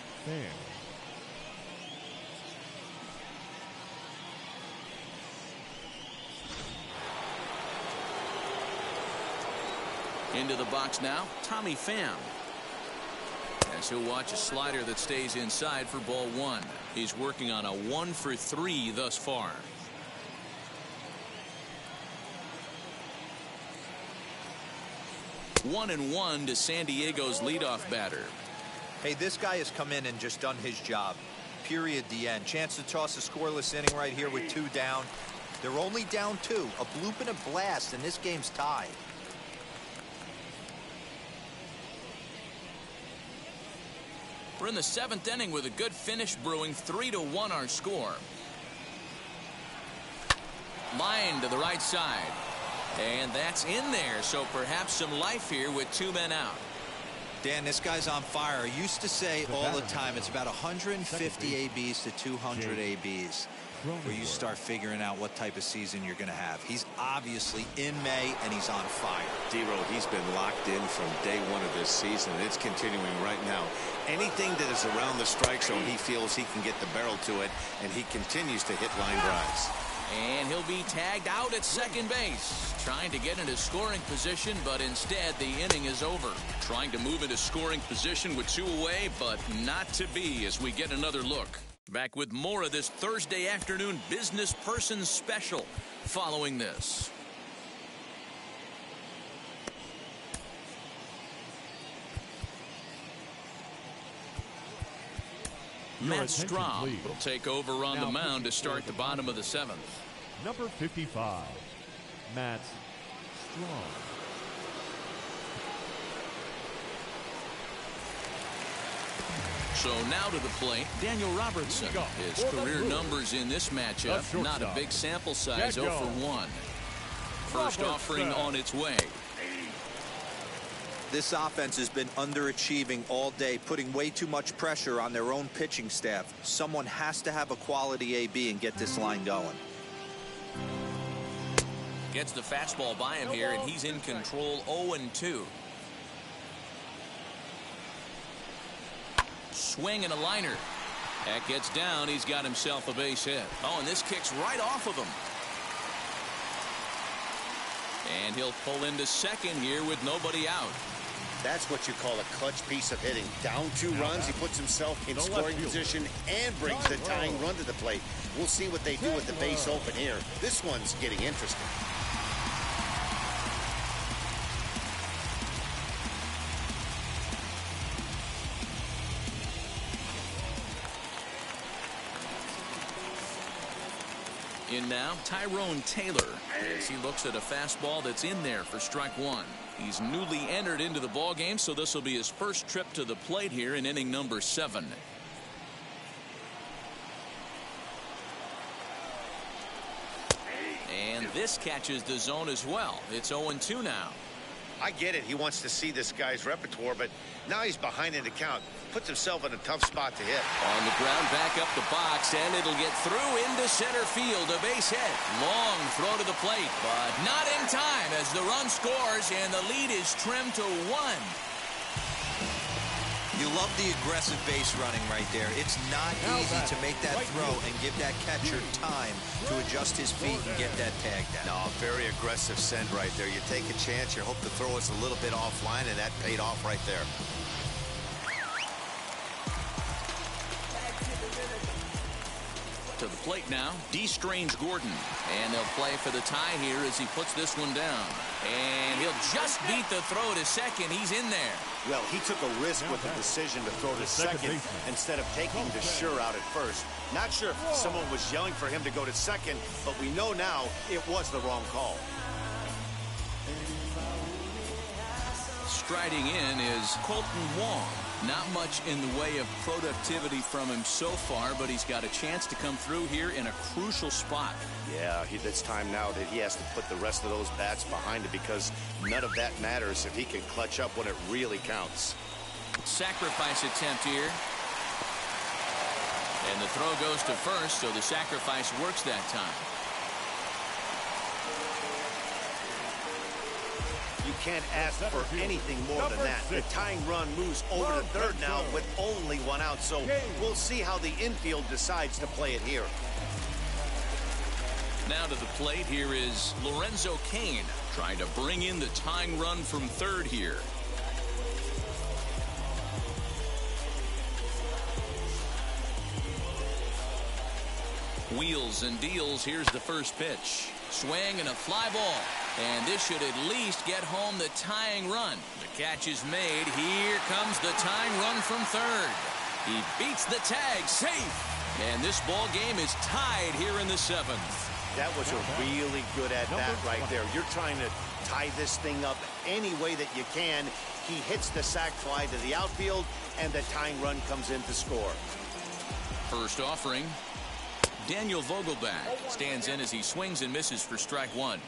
Into the box now, Tommy Pham. As he'll watch a slider that stays inside for ball 1. He's working on a 1-for-3 thus far. 1-1 to San Diego's leadoff batter. Hey, this guy has come in and just done his job. Period. The end. Chance to toss a scoreless inning right here with 2 down. They're only down 2. A bloop and a blast, and this game's tied. We're in the 7th inning with a good finish brewing. 3-1 our score. Line to the right side. And that's in there, so perhaps some life here with 2 men out. Dan, this guy's on fire. I used to say all the time it's about 150 ABs to 200 ABs where you start figuring out what type of season you're going to have. He's obviously in May, and he's on fire. D-Row, he's been locked in from day 1 of this season, and it's continuing right now. Anything that is around the strike zone, he feels he can get the barrel to it, and he continues to hit line drives. And he'll be tagged out at second base. Trying to get into scoring position, but instead the inning is over. Trying to move into scoring position with 2 away, but not to be as we get another look. Back with more of this Thursday afternoon Business Person Special following this. Matt Strahm will take over on the mound to start the bottom of the 7th. Number 55, Matt Strahm. So now to the plate, Daniel Robertson. His career numbers in this matchup, not a big sample size, 0 for 1. First offering on its way. This offense has been underachieving all day, putting way too much pressure on their own pitching staff. Someone has to have a quality AB and get this line going. Gets the fastball by him here, and he's in control. 0-2. Swing and a liner. That gets down. He's got himself a base hit. Oh, and this kicks right off of him. And he'll pull into second here with nobody out. That's what you call a clutch piece of hitting. Down 2 runs, he puts himself in scoring position and brings the tying run to the plate. We'll see what they do with the base open here. This one's getting interesting. In now, Tyrone Taylor, as he looks at a fastball that's in there for strike 1. He's newly entered into the ballgame, so this will be his first trip to the plate here in inning number 7. And this catches the zone as well. It's 0-2 now. I get it. He wants to see this guy's repertoire, but now he's behind in the count. Puts himself in a tough spot to hit. On the ground, back up the box, and it'll get through into center field. A base hit. Long throw to the plate, but not in time as the run scores, and the lead is trimmed to 1. You love the aggressive base running right there. It's not easy to make that throw and give that catcher time to adjust his feet and get that tag down. No, very aggressive send right there. You take a chance, you hope the throw is a little bit offline, and that paid off right there. To the plate now, D. Strange Gordon. And they'll play for the tie here as he puts this one down. And he'll just beat the throw to second. He's in there. Well, he took a risk with the decision to throw to second instead of taking the sure out at first. Not sure if someone was yelling for him to go to second, but we know now it was the wrong call. Striding in is Colton Wong. Not much in the way of productivity from him so far, but he's got a chance to come through here in a crucial spot. Yeah, it's time now that he has to put the rest of those bats behind it, because none of that matters if he can clutch up when it really counts. Sacrifice attempt here. And the throw goes to first, so the sacrifice works that time. You can't ask for anything more than that. The tying run moves over to third now with only one out, so we'll see how the infield decides to play it here. Now to the plate, here is Lorenzo Cain trying to bring in the tying run from third here. Wheels and deals. Here's the first pitch. Swing and a fly ball. And this should at least get home the tying run. The catch is made. Here comes the tying run from third. He beats the tag. Safe. And this ball game is tied here in the seventh. That was a really good at-bat right there. You're trying to tie this thing up any way that you can. He hits the sac fly to the outfield, and the tying run comes in to score. First offering. Daniel Vogelback stands in as he swings and misses for strike one.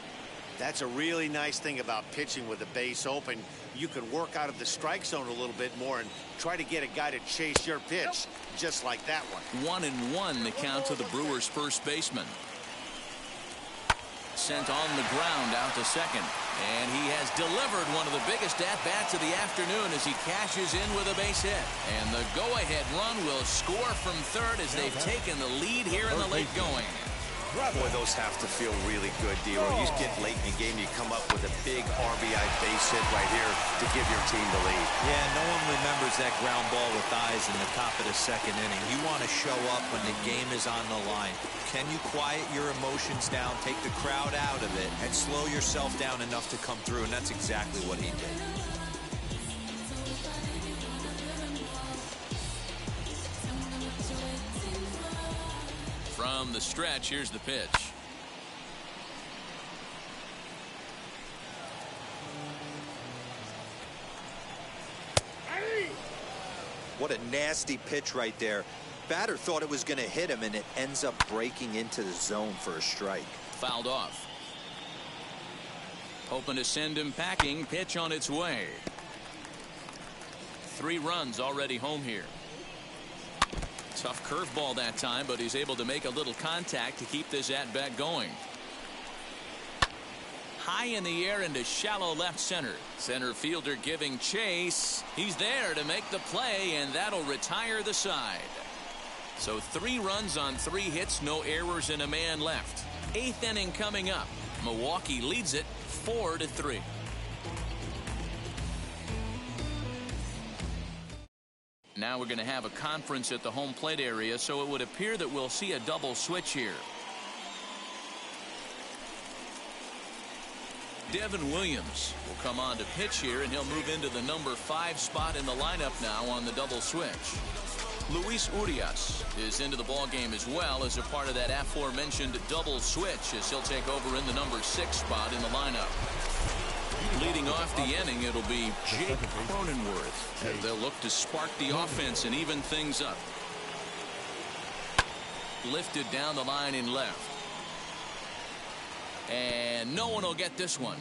That's a really nice thing about pitching with the base open. You can work out of the strike zone a little bit more and try to get a guy to chase your pitch, just like that one. 1-1 the count to the Brewers' first baseman. Sent on the ground out to second. And he has delivered one of the biggest at-bats of the afternoon as he cashes in with a base hit. And the go-ahead run will score from third as they've taken the lead here in the late going. Boy, those have to feel really good, D-Roy. You get late in the game, you come up with a big RBI base hit right here to give your team the lead. Yeah, no one remembers that ground ball with eyes in the top of the second inning. You want to show up when the game is on the line. Can you quiet your emotions down, take the crowd out of it, and slow yourself down enough to come through? And that's exactly what he did. From the stretch, here's the pitch. What a nasty pitch right there. Batter thought it was going to hit him, and it ends up breaking into the zone for a strike. Fouled off. Hoping to send him packing. Pitch on its way. 3 runs already home here. Tough curveball that time, but he's able to make a little contact to keep this at-bat going. High in the air into shallow left center. Center fielder giving chase. He's there to make the play, and that'll retire the side. So 3 runs on 3 hits, no errors, and a man left. 8th inning coming up. Milwaukee leads it 4-3. Now we're going to have a conference at the home plate area, so it would appear that we'll see a double switch here. Devin Williams will come on to pitch here, and he'll move into the number 5 spot in the lineup now on the double switch. Luis Urias is into the ball game as well as a part of that aforementioned double switch, as he'll take over in the number 6 spot in the lineup. Leading off the inning, it'll be Jake Cronenworth, as they'll look to spark the offense and even things up. Lifted down the line in left. And no one will get this one.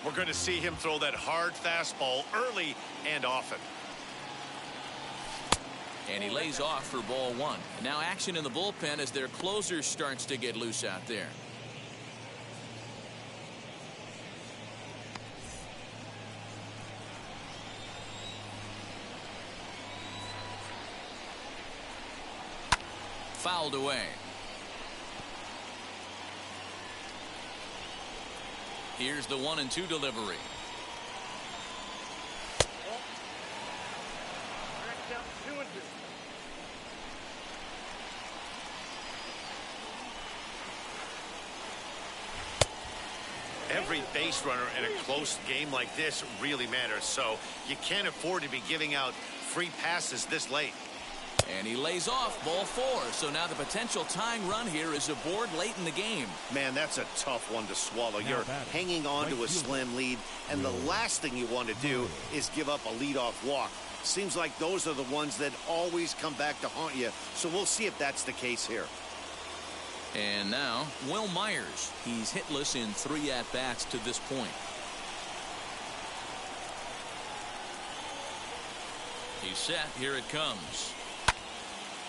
We're going to see him throw that hard fastball early and often. And he lays off for ball 1. Now action in the bullpen as their closer starts to get loose out there. fouled away. Here's the 1-2 delivery. Every base runner in a close game like this really matters, so you can't afford to be giving out free passes this late. And he lays off ball 4. So now the potential tying run here is aboard late in the game. Man, that's a tough one to swallow. You're hanging on to a slim lead, and the last thing you want to do is give up a leadoff walk. Seems like those are the ones that always come back to haunt you, so we'll see if that's the case here. And now, Will Myers. He's hitless in 3 at-bats to this point. He's set. Here it comes.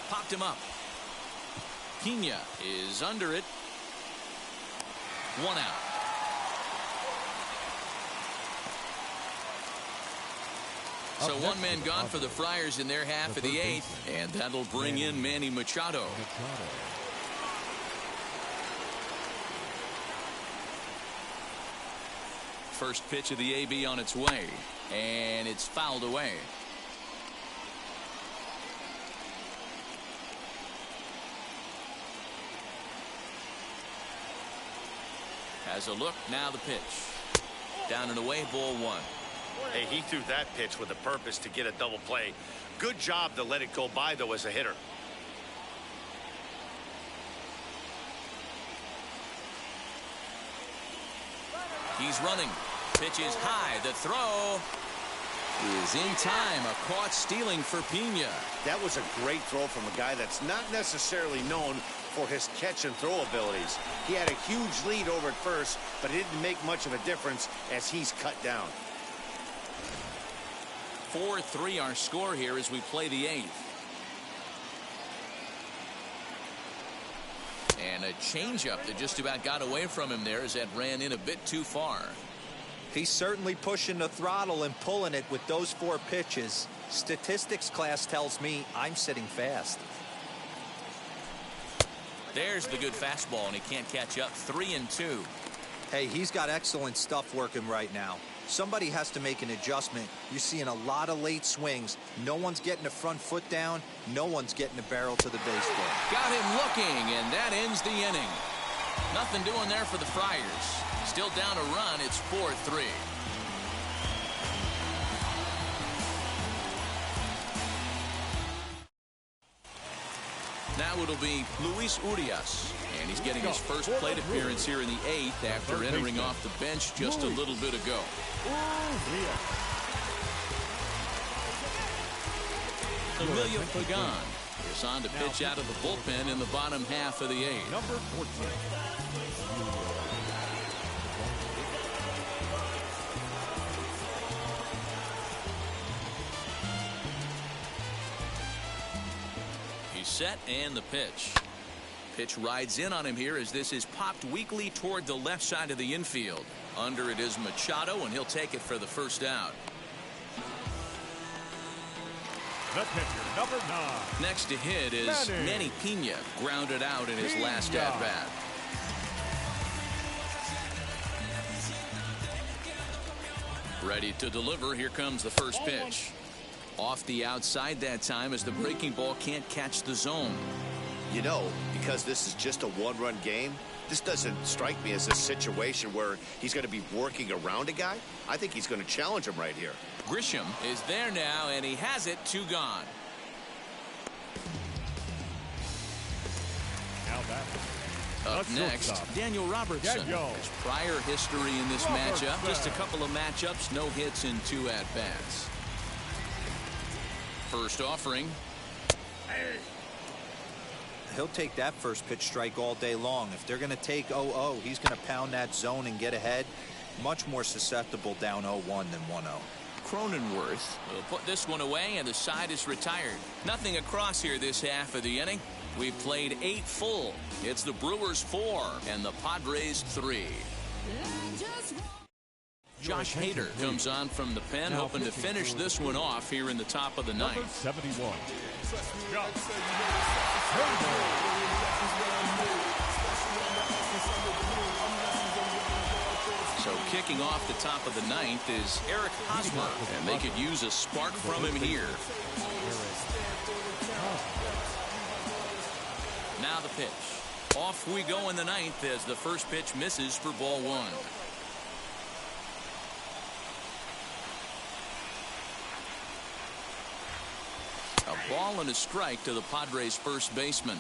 Popped him up. Pena is under it. 1 out. So 1 man gone for the Friars in their half of the 8th, and that'll bring in Manny Machado. First pitch of the AB on its way, and it's fouled away. Has a look, now the pitch. Down and away, ball 1. Hey, he threw that pitch with a purpose to get a double play. Good job to let it go by, though, as a hitter. He's running. Pitch is high. The throw is in time. A caught stealing for Pena. That was a great throw from a guy that's not necessarily known for his catch and throw abilities. He had a huge lead over at first, but it didn't make much of a difference as he's cut down. 4-3 our score here as we play the 8th. And a changeup that just about got away from him there as that ran in a bit too far. He's certainly pushing the throttle and pulling it with those 4 pitches. Statistics class tells me I'm sitting fast. There's the good fastball, and he can't catch up. 3-2. Hey, he's got excellent stuff working right now. Somebody has to make an adjustment. You're seeing a lot of late swings. No one's getting the front foot down. No one's getting the barrel to the baseball. Got him looking, and that ends the inning. Nothing doing there for the Friars. Still down a run. It's 4-3. Now it'll be Luis Urias, and he's getting his first plate appearance here in the 8th after entering off the bench just a little bit ago. Emilio Pagan is on to pitch out of the bullpen in the bottom half of the 8th. Number 14. Set and the pitch. Pitch rides in on him here as this is popped weakly toward the left side of the infield. Under it is Machado, and he'll take it for the first out. The pitcher, number 9. Next to hit is Manny Pena, grounded out in his last at-bat. Ready to deliver. Here comes the first pitch. Off the outside that time as the breaking ball can't catch the zone. You know, because this is just a 1-run game, this doesn't strike me as a situation where he's going to be working around a guy. I think he's going to challenge him right here. Grisham is there now, and he has it. 2 gone. Now that. Up next, Daniel Robertson. His prior history in this matchup, just a couple of matchups, no hits in 2 at-bats. First offering. He'll take that first pitch strike all day long. If they're going to take 0-0, he's going to pound that zone and get ahead. Much more susceptible down 0-1 than 1-0. Cronenworth will put this one away, and the side is retired. Nothing across here this half of the inning. We've played 8 full. It's the Brewers 4 and the Padres 3. Josh Hader comes on from the pen, hoping to finish this one off here in the top of the 9th. Number 71. So kicking off the top of the ninth is Eric Hosmer, and they could use a spark from him here. Now the pitch. Off we go in the ninth as the first pitch misses for ball one. A ball and a strike to the Padres' first baseman.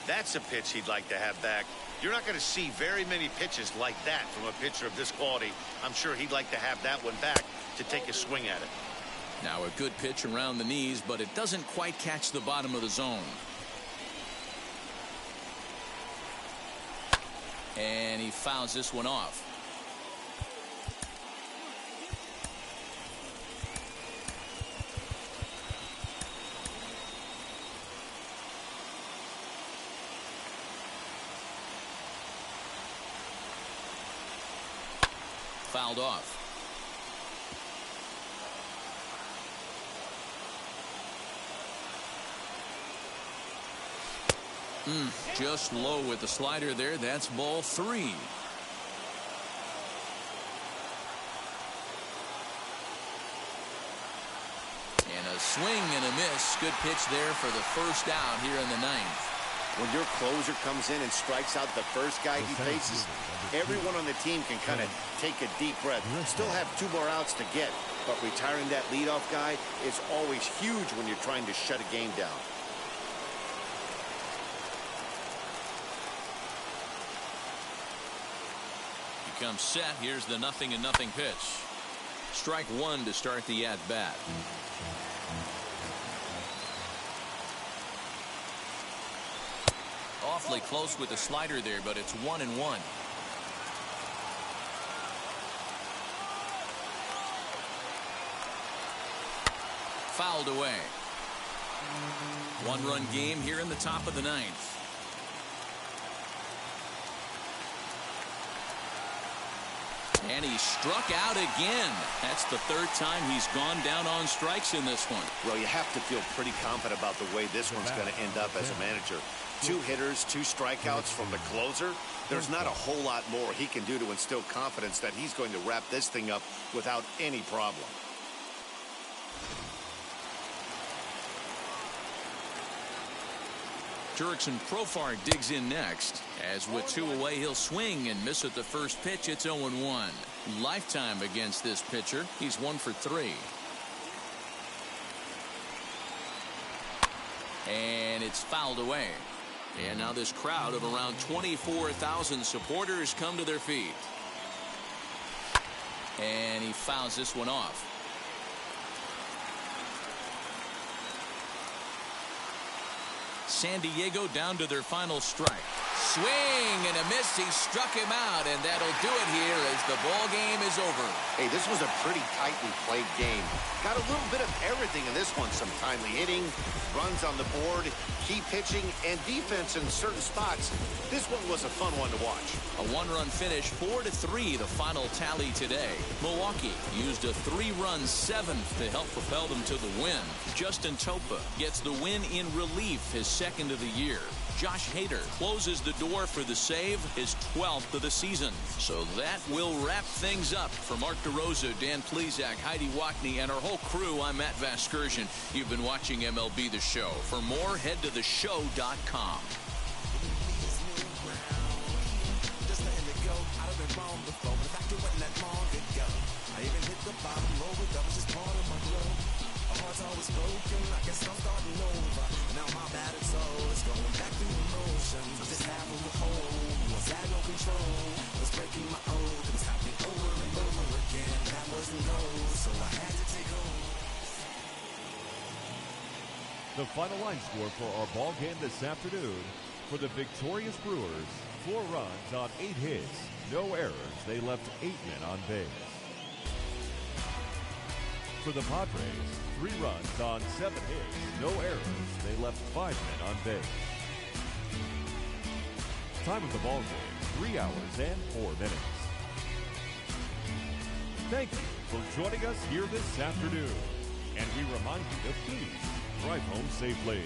That's a pitch he'd like to have back. You're not going to see very many pitches like that from a pitcher of this quality. I'm sure he'd like to have that one back to take a swing at it. Now a good pitch around the knees, but it doesn't quite catch the bottom of the zone. And he fouls this one off. Fouled off. Just low with the slider there. That's ball three. And a swing and a miss. Good pitch there for the first out here in the ninth. When your closer comes in and strikes out the first guy he faces, everyone on the team can kind of take a deep breath. Still have two more outs to get, but retiring that leadoff guy is always huge when you're trying to shut a game down. He comes set. Here's the 0-0 pitch. Strike one to start the at-bat. Awfully close with the slider there, but it's 1-1. Fouled away. One-run game here in the top of the ninth. And he struck out again. That's the third time he's gone down on strikes in this one. Well, you have to feel pretty confident about the way this one's going to end up as a manager. 2 hitters, 2 strikeouts from the closer. There's not a whole lot more he can do to instill confidence that he's going to wrap this thing up without any problem. Jurickson Profar digs in next. As with 2 away, he'll swing and miss at the first pitch. It's 0-1. Lifetime against this pitcher. He's 1 for 3. And it's fouled away. And now this crowd of around 24,000 supporters come to their feet. And he fouls this one off. San Diego down to their final strike. Swing and a miss. He struck him out, and that'll do it here as the ball game is over. Hey, this was a pretty tightly played game. Got a little bit of everything in this one. Some timely hitting, runs on the board, key pitching, and defense in certain spots. This one was a fun one to watch. A 1-run finish, 4-3, the final tally today. Milwaukee used a 3-run 7th to help propel them to the win. Justin Topa gets the win in relief, his 2nd of the year. Josh Hader closes the door for the save, his 12th of the season. So that will wrap things up. For Mark DeRosa, Dan Plesac, Heidi Wackney, and our whole crew, I'm Matt Vasgersian. You've been watching MLB The Show. For more, head to theshow.com. Always broken, I guess I'm starting over. Now my battered soul is going back through emotions. I just have a hold, was out of control. Was breaking my oath, it was happening over and over again. That wasn't gold, so I had to take hold. The final line score for our ball game this afternoon: for the victorious Brewers, 4 runs on 8 hits, no errors. They left 8 men on base. For the Padres, 3 runs on 7 hits, no errors. They left 5 men on base. Time of the ball game, 3 hours and 4 minutes. Thank you for joining us here this afternoon. And we remind you to please drive home safely.